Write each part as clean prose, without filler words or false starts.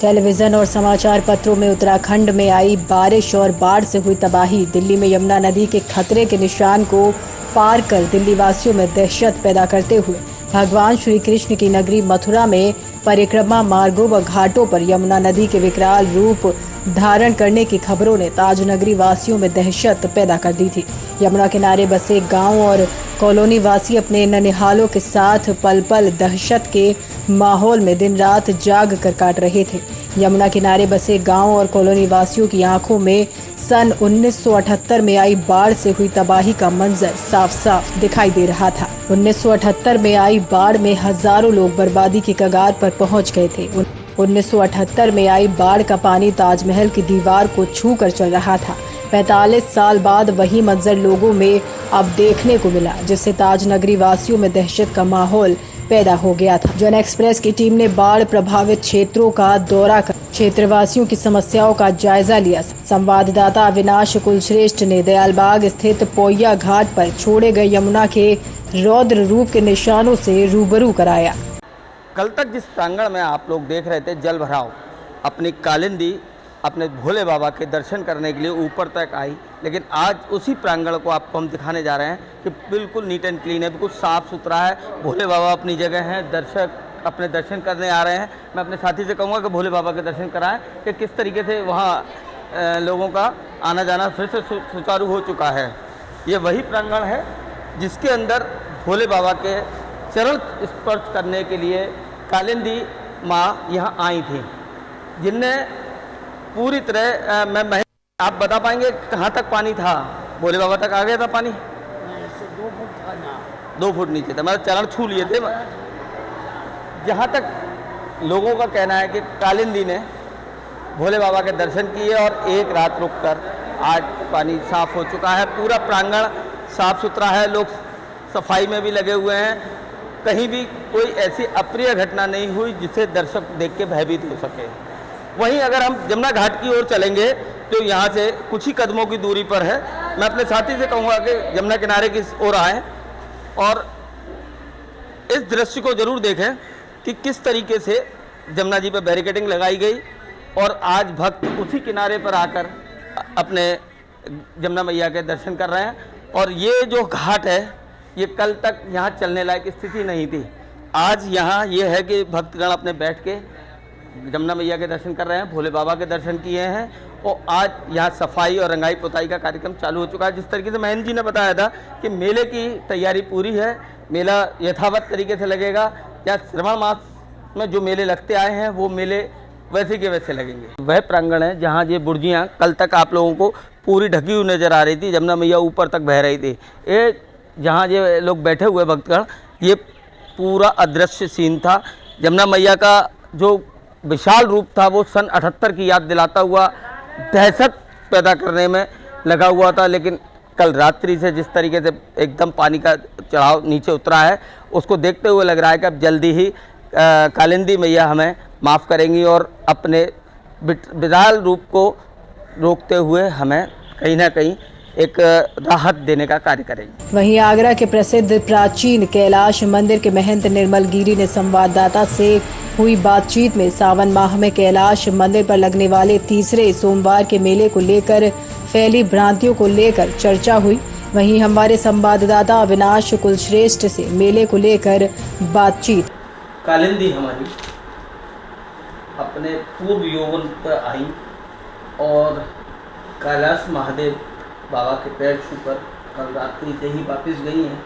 Television और समाचार पत्रों में उत्तराखंड में आई बारिश और बाढ़ से हुई तबाही। दिल्ली में यमुना नदी के खतरे के निशान को पार कर दिल्ली वासियों में दहशत पैदा करते हुए भगवान श्री कृष्ण की नगरी मथुरा में परिक्रमा मार्गों व घाटों पर यमुना नदी के विकराल रूप धारण करने की खबरों ने ताजनगरी वासियों में दहशत पैदा कर दी थी। यमुना किनारे बसे गांव और कॉलोनी वासी अपने ननिहालों के साथ पल पल दहशत के माहौल में दिन रात जाग कर काट रहे थे। यमुना किनारे बसे गांव और कॉलोनी वासियों की आंखों में सन 1978 में आई बाढ़ से हुई तबाही का मंजर साफ साफ दिखाई दे रहा था। 1978 में आई बाढ़ में हजारों लोग बर्बादी की कगार पर पहुंच गए थे। 1978 में आई बाढ़ का पानी ताजमहल की दीवार को छू कर चल रहा था। 45 साल बाद वही मंजर लोगों में अब देखने को मिला, जिससे ताजनगरी वासियों में दहशत का माहौल पैदा हो गया था। जन एक्सप्रेस की टीम ने बाढ़ प्रभावित क्षेत्रों का दौरा कर क्षेत्रवासियों की समस्याओं का जायजा लिया। संवाददाता अविनाश कुलश्रेष्ठ ने दयालबाग स्थित पोया घाट पर छोड़े गए यमुना के रौद्र रूप के निशानों से रूबरू कराया। कल तक जिस प्रांगण में आप लोग देख रहे थे जल भराव, अपनी कालिंदी अपने भोले बाबा के दर्शन करने के लिए ऊपर तक आई, लेकिन आज उसी प्रांगण को आपको हम दिखाने जा रहे हैं कि बिल्कुल नीट एंड क्लीन है, बिल्कुल साफ़ सुथरा है। भोले बाबा अपनी जगह हैं, दर्शक अपने दर्शन करने आ रहे हैं। मैं अपने साथी से कहूँगा कि भोले बाबा के दर्शन कराएं कि किस तरीके से वहाँ लोगों का आना जाना फिर से सुचारू हो चुका है। ये वही प्रांगण है जिसके अंदर भोले बाबा के चरण स्पर्श करने के लिए कालिंदी माँ यहाँ आई थी, जिनने पूरी तरह आप बता पाएंगे कहाँ तक पानी था? भोले बाबा तक आ गया था पानी? 2 फुट था ना, 2 फुट नीचे था, मतलब चरण छू लिए थे। जहाँ तक लोगों का कहना है कि कालिंदी ने भोले बाबा के दर्शन किए और एक रात रुककर आज पानी साफ हो चुका है। पूरा प्रांगण साफ सुथरा है, लोग सफाई में भी लगे हुए हैं। कहीं भी कोई ऐसी अप्रिय घटना नहीं हुई जिसे दर्शक देख के भयभीत हो सके। वहीं अगर हम जमुना घाट की ओर चलेंगे तो यहाँ से कुछ ही कदमों की दूरी पर है। मैं अपने साथी से कहूँगा कि जमुना किनारे की ओर आएँ और इस दृश्य को जरूर देखें कि किस तरीके से जमुना जी पर बैरिकेडिंग लगाई गई और आज भक्त उसी किनारे पर आकर अपने जमुना मैया के दर्शन कर रहे हैं। और ये जो घाट है ये कल तक यहाँ चलने लायक स्थिति नहीं थी। आज यहाँ ये है कि भक्तगण अपने बैठ के जमुना मैया के दर्शन कर रहे हैं, भोले बाबा के दर्शन किए हैं और आज यहाँ सफाई और रंगाई पुताई का कार्यक्रम चालू हो चुका है। जिस तरीके से महेंद्र जी ने बताया था कि मेले की तैयारी पूरी है, मेला यथावत तरीके से लगेगा। या श्रावण मास में जो मेले लगते आए हैं वो मेले वैसे के वैसे लगेंगे। वह प्रांगण है जहाँ ये बुर्जियाँ कल तक आप लोगों को पूरी ढकी हुई नजर आ रही थी, जमुना मैया ऊपर तक बह रही थी। ये जहाँ ये लोग बैठे हुए भक्तगण, ये पूरा अदृश्य सीन था। जमुना मैया का जो विशाल रूप था वो सन 78 की याद दिलाता हुआ दहशत पैदा करने में लगा हुआ था। लेकिन कल रात्रि से जिस तरीके से एकदम पानी का चढ़ाव नीचे उतरा है, उसको देखते हुए लग रहा है कि अब जल्दी ही कालिंदी मैया हमें माफ़ करेंगी और अपने विशाल रूप को रोकते हुए हमें कहीं ना कहीं एक राहत देने का कार्य करेंगे। वहीं आगरा के प्रसिद्ध प्राचीन कैलाश मंदिर के महंत निर्मल गिरी ने संवाददाता से हुई बातचीत में सावन माह में कैलाश मंदिर पर लगने वाले तीसरे सोमवार के मेले को लेकर फैली भ्रांतियों को लेकर चर्चा हुई। वहीं हमारे संवाददाता अविनाश कुलश्रेष्ठ से मेले को लेकर बातचीत। कालिंदी हमारी अपने पूर्व यौवन पर आई और कैलाश महादेव बाबा के पैर छूकर कल रात्रि से ही वापस गई हैं।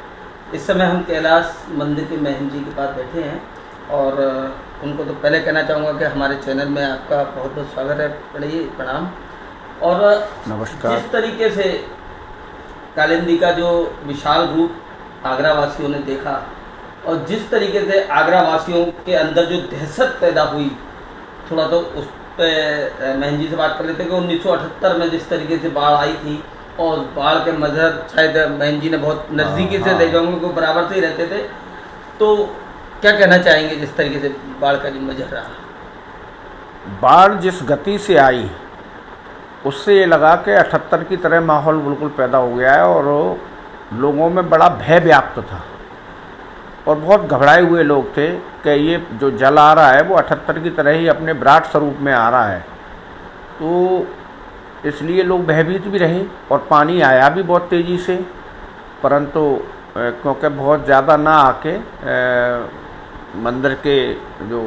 इस समय हम कैलाश मंदिर के महंत जी के पास बैठे हैं और उनको तो पहले कहना चाहूँगा कि हमारे चैनल में आपका बहुत बहुत स्वागत है। पढ़िए, प्रणाम। और नमस्कार। जिस तरीके से कालिंदी का जो विशाल रूप आगरा वासियों ने देखा और जिस तरीके से आगरा वासियों के अंदर जो दहशत पैदा हुई, थोड़ा तो उस पर महंत जी से बात कर लेते हैं कि 1978 में जिस तरीके से बाढ़ आई थी और बाढ़ के मजर शायद महंत जी ने बहुत नज़दीकी से देखे होंगे, को बराबर से ही रहते थे, तो क्या कहना चाहेंगे जिस तरीके से बाढ़ का जो मजर रहा? बाढ़ जिस गति से आई उससे ये लगा कि 78 की तरह माहौल बिल्कुल पैदा हो गया है और लोगों में बड़ा भय व्याप्त था। और बहुत घबराए हुए लोग थे कि ये जो जल आ रहा है वो 78 की तरह ही अपने विराट स्वरूप में आ रहा है। तो इसलिए लोग भयभीत भी रहे और पानी आया भी बहुत तेज़ी से, परंतु क्योंकि बहुत ज़्यादा ना आके मंदिर के जो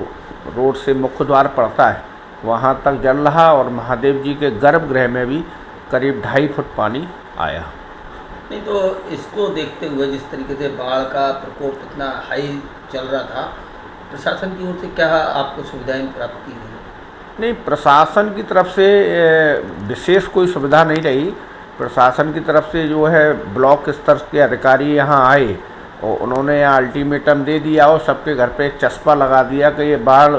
रोड से मुख्य द्वार पड़ता है वहाँ तक जल रहा और महादेव जी के गर्भगृह में भी करीब 2.5 फुट पानी आया। नहीं तो इसको देखते हुए जिस तरीके से बाढ़ का प्रकोप इतना हाई चल रहा था, प्रशासन की ओर से क्या आपको सुविधाएं प्राप्त की गई? नहीं, प्रशासन की तरफ से विशेष कोई सुविधा नहीं रही। प्रशासन की तरफ से जो है ब्लॉक स्तर के अधिकारी यहाँ आए और उन्होंने यहाँ अल्टीमेटम दे दिया और सबके घर पे एक चस्पा लगा दिया कि ये बाढ़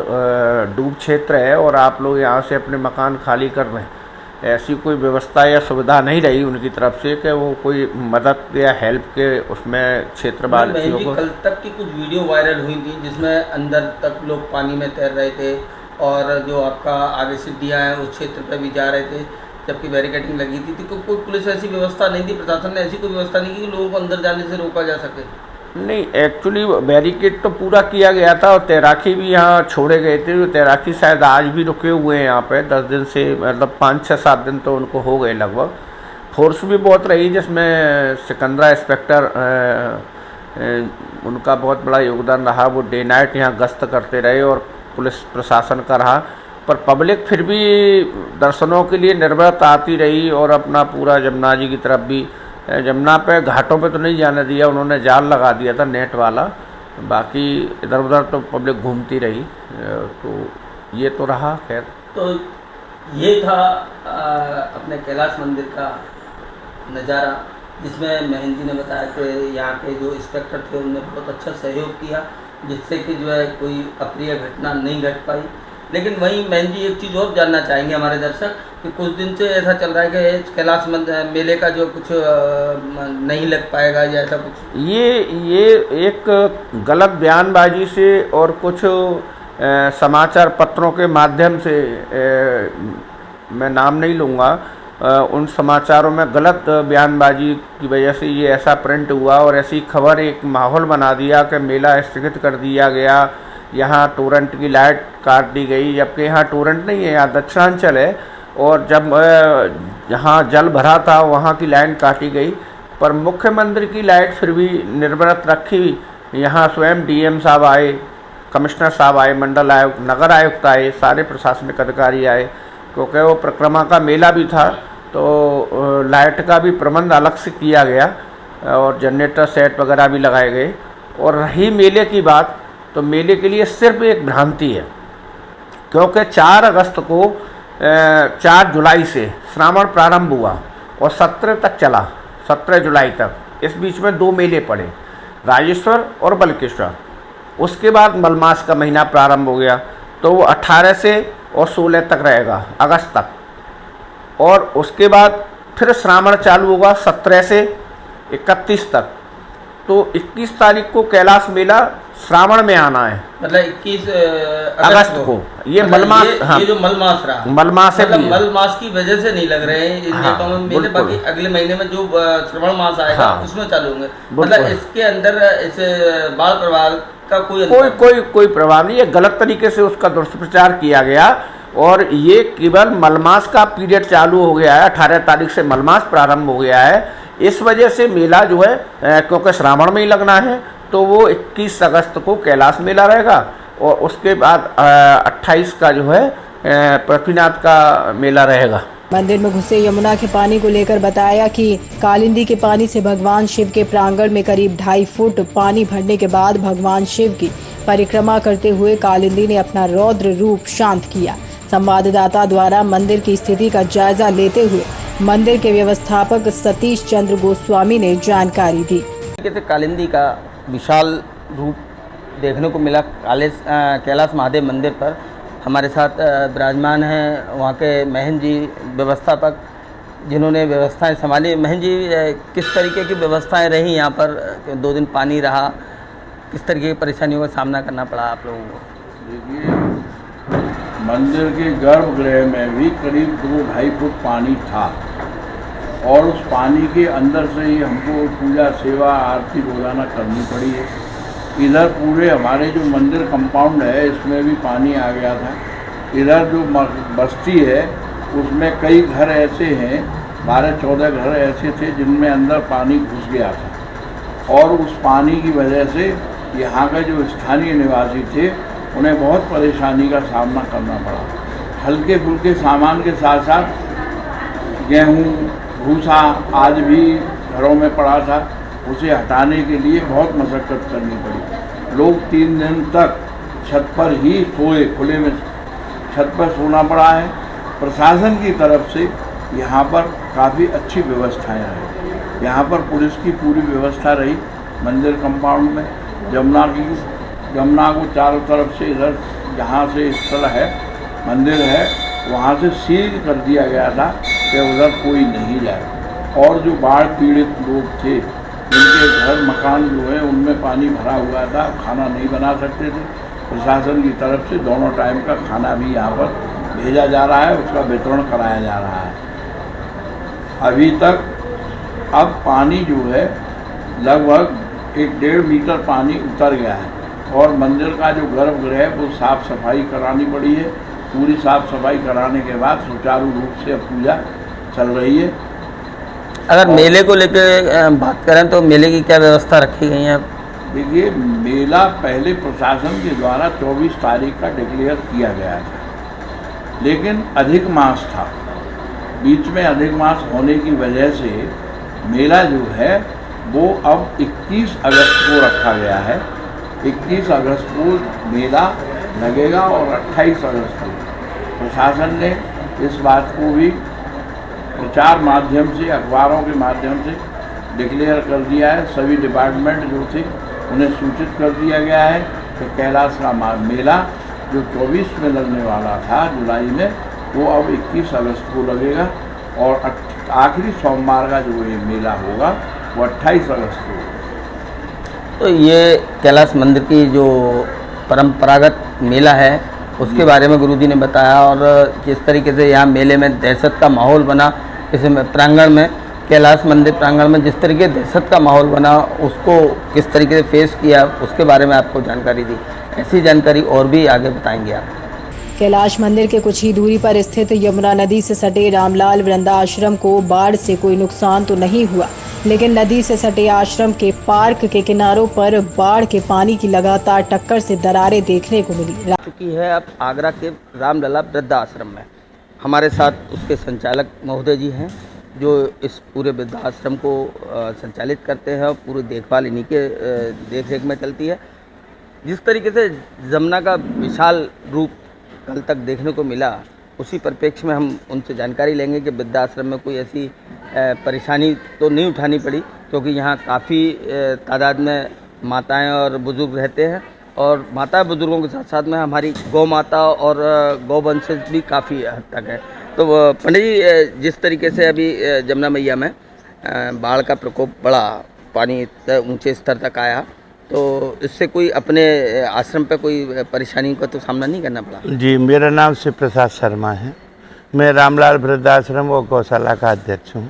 डूब क्षेत्र है और आप लोग यहाँ से अपने मकान खाली कर रहे हैं। ऐसी कोई व्यवस्था या सुविधा नहीं रही उनकी तरफ से कि वो कोई मदद या हेल्प के उसमें क्षेत्रवासियों को। कल तक की कुछ वीडियो वायरल हुई थी जिसमें अंदर तक लोग पानी में तैर रहे थे और जो आपका आगे सीढ़ियाँ हैं उस क्षेत्र पर भी जा रहे थे, जबकि बैरिकेडिंग लगी थी। तो कोई पुलिस ऐसी व्यवस्था नहीं थी, प्रशासन ने ऐसी कोई व्यवस्था नहीं की कि लोगों को अंदर जाने से रोका जा सके? नहीं, एक्चुअली बैरिकेड तो पूरा किया गया था और तैराकी भी यहाँ छोड़े गए थे। जो तैराकी शायद आज भी रुके हुए हैं यहाँ पे 10 दिन से, मतलब 5, 6, 7 दिन तो उनको हो गए लगभग। फोर्स भी बहुत रही जिसमें सिकंदरा इंस्पेक्टर उनका बहुत बड़ा योगदान रहा। वो डे नाइट यहाँ गश्त करते रहे और पुलिस प्रशासन का रहा, पर पब्लिक फिर भी दर्शनों के लिए निर्भरत आती रही और अपना पूरा जमुना जी की तरफ भी, जमुना पे घाटों पे तो नहीं जाने दिया, उन्होंने जाल लगा दिया था नेट वाला, बाकी इधर उधर तो पब्लिक घूमती रही। तो ये तो रहा। खैर, तो ये था अपने कैलाश मंदिर का नज़ारा, जिसमें महन जी ने बताया कि यहाँ के जो इंस्पेक्टर थे उन्होंने बहुत अच्छा सहयोग किया, जिससे कि जो है कोई अप्रिय घटना नहीं घट पाई। लेकिन वहीं महन जी एक चीज़ और जानना चाहेंगे हमारे दर्शक कि कुछ दिन से ऐसा चल रहा है कि कैलाश मेले का जो कुछ नहीं लग पाएगा या ऐसा कुछ, ये एक गलत बयानबाजी से और कुछ समाचार पत्रों के माध्यम से, मैं नाम नहीं लूँगा, उन समाचारों में गलत बयानबाजी की वजह से ये ऐसा प्रिंट हुआ और ऐसी खबर एक माहौल बना दिया कि मेला स्थगित कर दिया गया, यहाँ टोरेंट की लाइट काट दी गई, जबकि यहाँ टोरेंट नहीं है, यहाँ दक्षिणांचल है और जब जहाँ जल भरा था वहाँ की लाइन काटी गई, पर मुख्य मंदिर की लाइट फिर भी निर्वृत रखी। यहाँ स्वयं डीएम साहब आए, कमिश्नर साहब आए, मंडल आयुक्त, नगर आयुक्त आए, सारे प्रशासनिक अधिकारी आए, क्योंकि वो परिक्रमा का मेला भी था तो लाइट का भी प्रबंध अलग से किया गया और जनरेटर सेट वगैरह भी लगाए गए। और रही मेले की बात, तो मेले के लिए सिर्फ एक भ्रांति है, क्योंकि 4 अगस्त को 4 जुलाई से श्रावण प्रारंभ हुआ और 17 तक चला, 17 जुलाई तक। इस बीच में 2 मेले पड़े, राजेश्वर और बलकेश्वर। उसके बाद मलमास का महीना प्रारंभ हो गया, तो वो 18 से और 16 तक रहेगा, अगस्त तक। और उसके बाद फिर श्रावण चालू होगा 17 से 31 तक। तो 21 तारीख को कैलाश मेला श्रावण में आना है, मतलब 21 अगस्त को। ये मतलब मलमास, हाँ, ये जो मलमास रहा, मलमास है, मतलब मलमास की वजह से नहीं लग रहे हैं इन नेताओं में मेले, बाकी अगले महीने में जो श्रावण मास आएगा उसमें चालू होंगे। मतलब इसके अंदर इस बाढ़ प्रभाव का कोई प्रभाव नहीं है। गलत तरीके से उसका दुष्प्रचार किया गया और ये केवल मलमास का पीरियड चालू हो गया है, 18 तारीख से मलमास प्रारंभ हो गया है। इस वजह से मेला जो है, क्योंकि श्रावण में ही लगना है, तो वो 21 अगस्त को कैलाश मेला रहेगा और उसके बाद 28 का जो है पृथ्वीनाथ का मेला रहेगा। मंदिर में घुसे यमुना के पानी को लेकर बताया कि कालिंदी के पानी से भगवान शिव के प्रांगण में करीब 2.5 फुट पानी भरने के बाद भगवान शिव की परिक्रमा करते हुए कालिंदी ने अपना रौद्र रूप शांत किया। संवाददाता द्वारा मंदिर की स्थिति का जायजा लेते हुए मंदिर के व्यवस्थापक सतीश चंद्र गोस्वामी ने जानकारी दी। कालिंदी का विशाल रूप देखने को मिला कैलाश महादेव मंदिर पर। हमारे साथ विराजमान हैं वहाँ के महन जी, व्यवस्थापक, जिन्होंने व्यवस्थाएं संभाली। महन जी, किस तरीके की व्यवस्थाएं रही यहाँ पर? 2 दिन पानी रहा, किस तरीके की परेशानियों का सामना करना पड़ा आप लोगों को? देखिए, मंदिर के गर्भगृह में भी करीब 2-2.5 फुट पानी था और उस पानी के अंदर से ही हमको पूजा, सेवा, आरती रोजाना करनी पड़ी है। इधर पूरे हमारे जो मंदिर कंपाउंड है इसमें भी पानी आ गया था। इधर जो बस्ती है उसमें कई घर ऐसे हैं, 12-14 घर ऐसे थे जिनमें अंदर पानी घुस गया था और उस पानी की वजह से यहाँ के जो स्थानीय निवासी थे उन्हें बहुत परेशानी का सामना करना पड़ा। हल्के फुल्के सामान के साथ साथ गेहूँ, भूसा आज भी घरों में पड़ा था, उसे हटाने के लिए बहुत मशक्क़त करनी पड़ी। लोग 3 दिन तक छत पर ही सोए, खुले में छत पर सोना पड़ा है। प्रशासन की तरफ से यहाँ पर काफ़ी अच्छी व्यवस्थाएं हैं। यहाँ पर पुलिस की पूरी व्यवस्था रही। मंदिर कंपाउंड में जमुना को चारों तरफ से इधर जहाँ से स्थल है, मंदिर है, वहाँ से सील कर दिया गया था कि उधर कोई नहीं जाए। और जो बाढ़ पीड़ित लोग थे उनके घर मकान जो है उनमें पानी भरा हुआ था, खाना नहीं बना सकते थे। प्रशासन की तरफ से दोनों टाइम का खाना भी यहाँ पर भेजा जा रहा है, उसका वितरण कराया जा रहा है। अभी तक अब पानी जो है लगभग 1-1.5 मीटर पानी उतर गया है और मंदिर का जो गर्भगृह है वो साफ़ सफाई करानी पड़ी है। पूरी साफ़ सफाई कराने के बाद सुचारू रूप से अब पूजा चल रही है। अगर मेले को लेकर बात करें तो मेले की क्या व्यवस्था रखी गई है? देखिए, मेला पहले प्रशासन के द्वारा 24 तारीख का डिक्लेयर किया गया था, लेकिन अधिक मास था। बीच में अधिक मास होने की वजह से मेला जो है वो अब 21 अगस्त को रखा गया है। 21 अगस्त को मेला लगेगा और 28 अगस्त को प्रशासन ने इस बात को भी प्रचार माध्यम से, अखबारों के माध्यम से डिक्लेयर कर दिया है। सभी डिपार्टमेंट जो थे उन्हें सूचित कर दिया गया है कि कैलाश का मेला जो 24 में लगने वाला था जुलाई में, वो अब 21 अगस्त को लगेगा और आखिरी सोमवार का जो ये मेला होगा वो 28 अगस्त को होगा। तो ये कैलाश मंदिर की जो परंपरागत मेला है उसके बारे में गुरुजी ने बताया और जिस तरीके से यहाँ मेले में दहशत का माहौल बना, इसमें प्रांगण में, कैलाश मंदिर प्रांगण में जिस तरीके दहशत का माहौल बना उसको किस तरीके से फेस किया उसके बारे में आपको जानकारी दी। ऐसी जानकारी और भी आगे बताएंगे आप। कैलाश मंदिर के कुछ ही दूरी पर स्थित यमुना नदी से सटे रामलाल वृंदाश्रम को बाढ़ से कोई नुकसान तो नहीं हुआ, लेकिन नदी से सटे आश्रम के पार्क के किनारों पर बाढ़ के पानी की लगातार टक्कर से दरारें देखने को मिली। चुकी है अब आगरा के रामलला वृद्धाश्रम में। हमारे साथ उसके संचालक महोदय जी हैं जो इस पूरे वृद्धाश्रम को संचालित करते हैं और पूरी देखभाल इन्हीं के देखरेख में चलती है। जिस तरीके से जमुना का विशाल रूप कल तक देखने को मिला, उसी परिप्रेक्ष्य में हम उनसे जानकारी लेंगे कि वृद्धाश्रम में कोई ऐसी परेशानी तो नहीं उठानी पड़ी, क्योंकि यहाँ काफ़ी तादाद में माताएं और बुज़ुर्ग रहते हैं और माता बुज़ुर्गों के साथ साथ में हमारी गौ माता और गौवंशज भी काफ़ी हद तक है। तो पंडित जी, जिस तरीके से अभी जमुना मैया में बाढ़ का प्रकोप बढ़ा, पानी ऊंचे स्तर तक आया, तो इससे कोई अपने आश्रम पे कोई परेशानी का तो सामना नहीं करना पड़ा? जी, मेरा नाम शिव प्रसाद शर्मा है। मैं रामलाल वृद्धाश्रम व गौशाला का अध्यक्ष हूँ।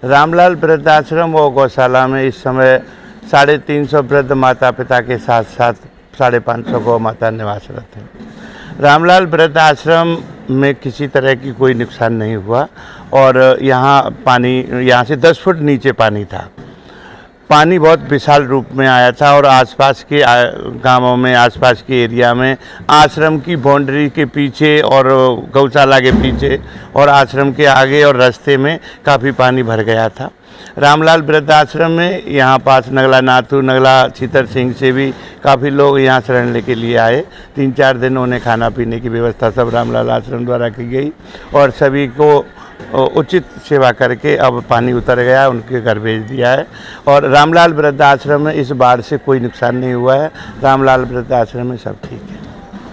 रामलाल वृद्धाश्रम व गौशाला में इस समय 350 वृद्ध माता पिता के साथ साथ 550 गौ माता निवासरत हैं। रामलाल वृद्धाश्रम में किसी तरह की कोई नुकसान नहीं हुआ और यहाँ से 10 फुट नीचे पानी था। पानी बहुत विशाल रूप में आया था और आसपास के गांवों में, आसपास के एरिया में, आश्रम की बाउंड्री के पीछे और गौशाला के पीछे और आश्रम के आगे और रास्ते में काफ़ी पानी भर गया था। रामलाल वृद्धाश्रम में यहाँ पास नगला नाथू, नगला छितर सिंह से भी काफ़ी लोग यहाँ शरण लेके लिए आए। 3-4 दिन उन्हें खाना पीने की व्यवस्था सब रामलाल आश्रम द्वारा की गई और सभी को उचित सेवा करके अब पानी उतर गया, उनके घर भेज दिया है और रामलाल वृद्धाश्रम में इस बाढ़ से कोई नुकसान नहीं हुआ है। रामलाल वृद्धाश्रम में सब ठीक है।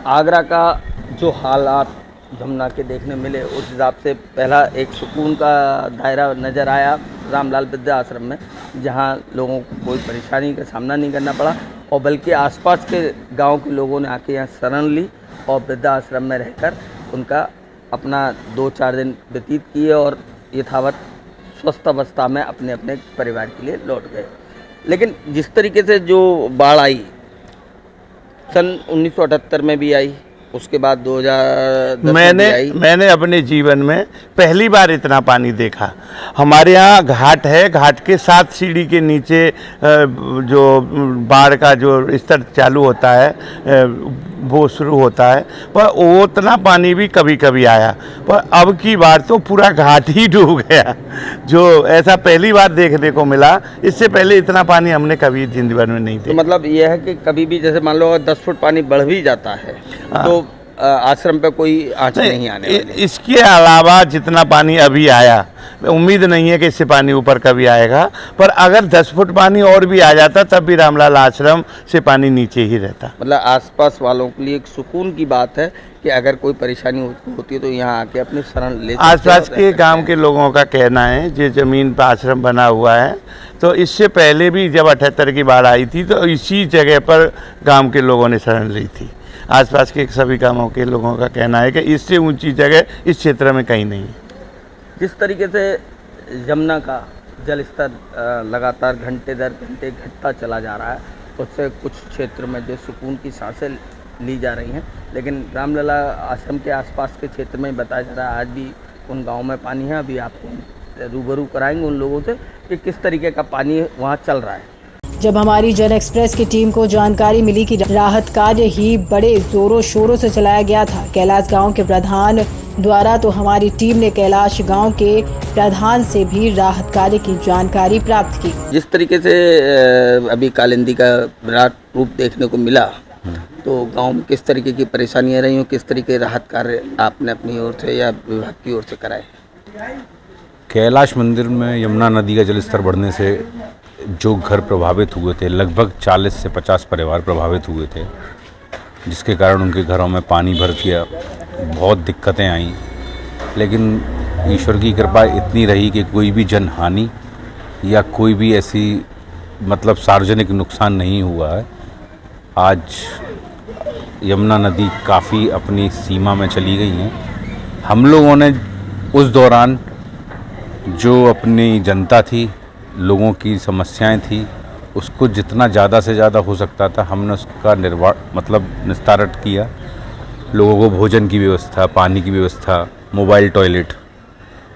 आगरा का जो हालात जमुना के देखने मिले उस हिसाब से पहला एक सुकून का दायरा नज़र आया रामलाल वृद्धाश्रम में, जहां लोगों को कोई परेशानी का सामना नहीं करना पड़ा और बल्कि आसपास के गांव के लोगों ने आके यहाँ शरण ली और वृद्धाश्रम में रहकर उनका अपना 2-4 दिन व्यतीत किए और यथावत स्वस्थ अवस्था में अपने अपने परिवार के लिए लौट गए। लेकिन जिस तरीके से जो बाढ़ आई सन 1978 में भी आई, उसके बाद 2010 में भी आई। मैंने अपने जीवन में पहली बार इतना पानी देखा। हमारे यहाँ घाट है, घाट के 7 सीढ़ी के नीचे जो बाढ़ का जो स्तर चालू होता है वो शुरू होता है, पर उतना पानी भी कभी कभी आया, पर अब की बार तो पूरा घाट ही डूब गया, जो ऐसा पहली बार देखने को मिला। इससे पहले इतना पानी हमने कभी जिंदगी भर में नहीं देखा। तो मतलब यह है कि कभी भी जैसे मान लो अगर 10 फुट पानी बढ़ भी जाता है तो आश्रम पे कोई आँच नहीं आने वाली। इसके अलावा जितना पानी अभी आया, उम्मीद नहीं है कि इससे पानी ऊपर कभी आएगा, पर अगर 10 फुट पानी और भी आ जाता तब भी रामलाल आश्रम से पानी नीचे ही रहता। मतलब आसपास वालों के लिए एक सुकून की बात है कि अगर कोई परेशानी होती है तो यहाँ आके अपनी शरण ले सकते हैं। आसपास के गांव के लोगों का कहना है, जो ज़मीन पर आश्रम बना हुआ है, तो इससे पहले भी जब 78 की बाढ़ आई थी तो इसी जगह पर गांव के लोगों ने शरण ली थी। आसपास के सभी गांवों के लोगों का कहना है कि इससे ऊंची जगह इस क्षेत्र में कहीं नहीं है। जिस तरीके से यमुना का जल स्तर लगातार घंटे दर घंटे घटता चला जा रहा है, उससे कुछ क्षेत्र में जो सुकून की सांसें ली जा रही हैं, लेकिन रामलला आश्रम के आसपास के क्षेत्र में बताया जा रहा है आज भी उन गाँव में पानी है। अभी आपको रूबरू कराएंगे उन लोगों से कि किस तरीके का पानी वहाँ चल रहा है। जब हमारी जन एक्सप्रेस की टीम को जानकारी मिली कि राहत कार्य ही बड़े जोरों शोरों से चलाया गया था कैलाश गांव के प्रधान द्वारा, तो हमारी टीम ने कैलाश गांव के प्रधान से भी राहत कार्य की जानकारी प्राप्त की। जिस तरीके से अभी कालिंदी का विराट रूप देखने को मिला, तो गांव में किस तरीके की परेशानियां रही हो, किस तरीके राहत कार्य आपने अपनी ओर से या विभाग की ओर से कराए? कैलाश मंदिर में यमुना नदी का जलस्तर बढ़ने से जो घर प्रभावित हुए थे, लगभग 40 से 50 परिवार प्रभावित हुए थे, जिसके कारण उनके घरों में पानी भर गया, बहुत दिक्कतें आईं। लेकिन ईश्वर की कृपा इतनी रही कि कोई भी जनहानि या कोई भी ऐसी मतलब सार्वजनिक नुकसान नहीं हुआ है। आज यमुना नदी काफ़ी अपनी सीमा में चली गई हैं। हम लोगों ने उस दौरान जो अपनी जनता थी, लोगों की समस्याएं थी, उसको जितना ज़्यादा से ज़्यादा हो सकता था हमने उसका निस्तारण किया। लोगों को भोजन की व्यवस्था, पानी की व्यवस्था, मोबाइल टॉयलेट,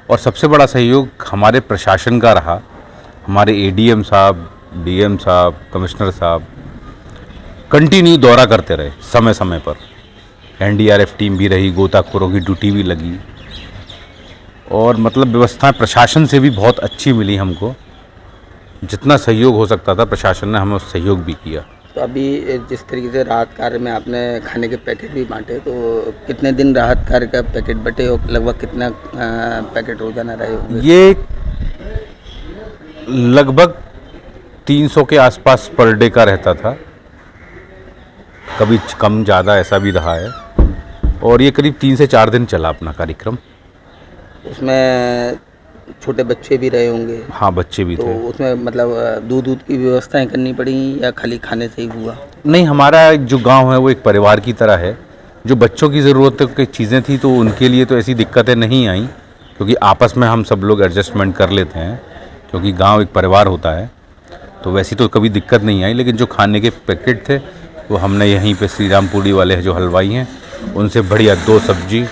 और सबसे बड़ा सहयोग हमारे प्रशासन का रहा। हमारे एडीएम साहब, डीएम साहब, कमिश्नर साहब कंटिन्यू दौरा करते रहे समय समय पर। एनडीआरएफ टीम भी रही, गोताखोरों की ड्यूटी भी लगी, और मतलब व्यवस्थाएं प्रशासन से भी बहुत अच्छी मिली हमको। जितना सहयोग हो सकता था प्रशासन ने हमें उस सहयोग भी किया। तो अभी जिस तरीके से राहत कार्य में आपने खाने के पैकेट भी बांटे, तो कितने दिन राहत कार्य का पैकेट बटे हो, लगभग कितना पैकेट रोजाना रहे होंगे? ये लगभग 300 के आसपास पर डे का रहता था, कभी कम ज़्यादा ऐसा भी रहा है, और ये करीब 3 से 4 दिन चला अपना कार्यक्रम। उसमें छोटे बच्चे भी रहे होंगे? हाँ, बच्चे भी तो थे। उसमें मतलब दूध की व्यवस्थाएं करनी पड़ी या खाली खाने से ही हुआ? नहीं, हमारा जो गांव है वो एक परिवार की तरह है। जो बच्चों की ज़रूरत की चीज़ें थी तो उनके लिए तो ऐसी दिक्कतें नहीं आई, क्योंकि आपस में हम सब लोग एडजस्टमेंट कर लेते हैं, क्योंकि गांव एक परिवार होता है, तो वैसी तो कभी दिक्कत नहीं आई। लेकिन जो खाने के पैकेट थे वो हमने यहीं पे श्री राम पूड़ी वाले जो हलवाई हैं उनसे बढ़िया 2 सब्जी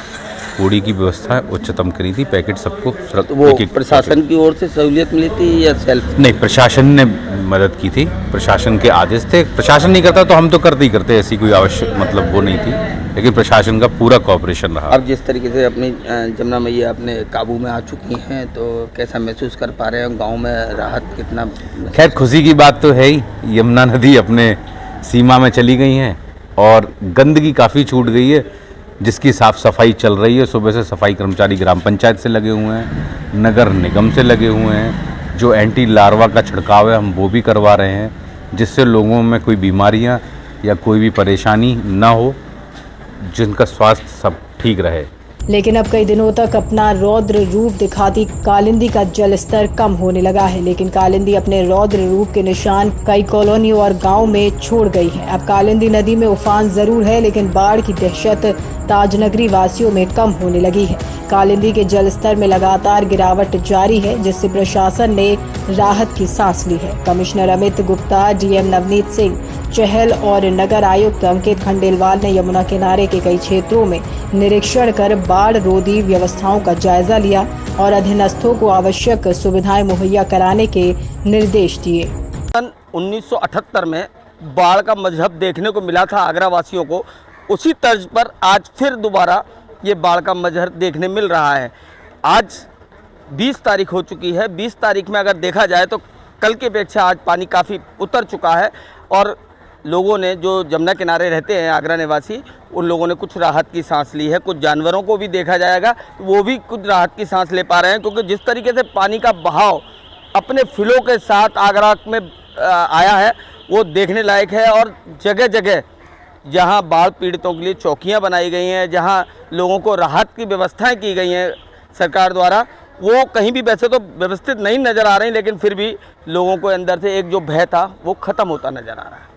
पूड़ी की व्यवस्था उच्चतम करी थी। पैकेट सबको तो वो प्रशासन की ओर से सहूलियत मिली थी या सेल्फ? नहीं, प्रशासन ने मदद की थी, प्रशासन के आदेश थे। प्रशासन नहीं करता तो हम तो करते ही करते, ऐसी कोई आवश्यक मतलब वो नहीं थी, लेकिन प्रशासन का पूरा कोऑपरेशन रहा। अब जिस तरीके से अपनी जमुना मैया अपने काबू में आ चुकी हैं, तो कैसा महसूस कर पा रहे हैं? गाँव में राहत कितना? खैर, खुशी की बात तो है ही, यमुना नदी अपने सीमा में चली गई हैं और गंदगी काफ़ी छूट गई है, जिसकी साफ़ सफाई चल रही है। सुबह से सफाई कर्मचारी ग्राम पंचायत से लगे हुए हैं, नगर निगम से लगे हुए हैं। जो एंटी लार्वा का छिड़काव है हम वो भी करवा रहे हैं, जिससे लोगों में कोई बीमारियां या कोई भी परेशानी ना हो, जिनका स्वास्थ्य सब ठीक रहे। लेकिन अब कई दिनों तक अपना रौद्र रूप दिखाती कालिंदी का जल स्तर कम होने लगा है, लेकिन कालिंदी अपने रौद्र रूप के निशान कई कॉलोनियों और गांव में छोड़ गई है। अब कालिंदी नदी में उफान जरूर है, लेकिन बाढ़ की दहशत ताजनगरी वासियों में कम होने लगी है। कालिंदी के जल स्तर में लगातार गिरावट जारी है, जिससे प्रशासन ने राहत की सांस ली है। कमिश्नर अमित गुप्ता, डीएम नवनीत सिंह चहल और नगर आयुक्त अंकित खंडेलवाल ने यमुना किनारे के कई क्षेत्रों में निरीक्षण कर बाढ़ रोधी व्यवस्थाओं का जायजा लिया और अधीनस्थों को आवश्यक सुविधाएं मुहैया कराने के निर्देश दिए। सन 1978 में बाढ़ का मजहब देखने को मिला था आगरा वासियों को, उसी तर्ज पर आज फिर दोबारा ये बाढ़ का मजहर देखने मिल रहा है। आज 20 तारीख हो चुकी है। 20 तारीख में अगर देखा जाए तो कल की अपेक्षा आज पानी काफ़ी उतर चुका है और लोगों ने, जो जमुना किनारे रहते हैं आगरा निवासी, उन लोगों ने कुछ राहत की सांस ली है। कुछ जानवरों को भी देखा जाएगा तो वो भी कुछ राहत की सांस ले पा रहे हैं, क्योंकि जिस तरीके से पानी का बहाव अपने फिलों के साथ आगरा में आया है वो देखने लायक है। और जगह जगह जहां बाढ़ पीड़ितों के लिए चौकियां बनाई गई हैं, जहां लोगों को राहत की व्यवस्थाएं की गई हैं सरकार द्वारा, वो कहीं भी वैसे तो व्यवस्थित नहीं नज़र आ रही, लेकिन फिर भी लोगों को अंदर से एक जो भय था वो ख़त्म होता नज़र आ रहा है।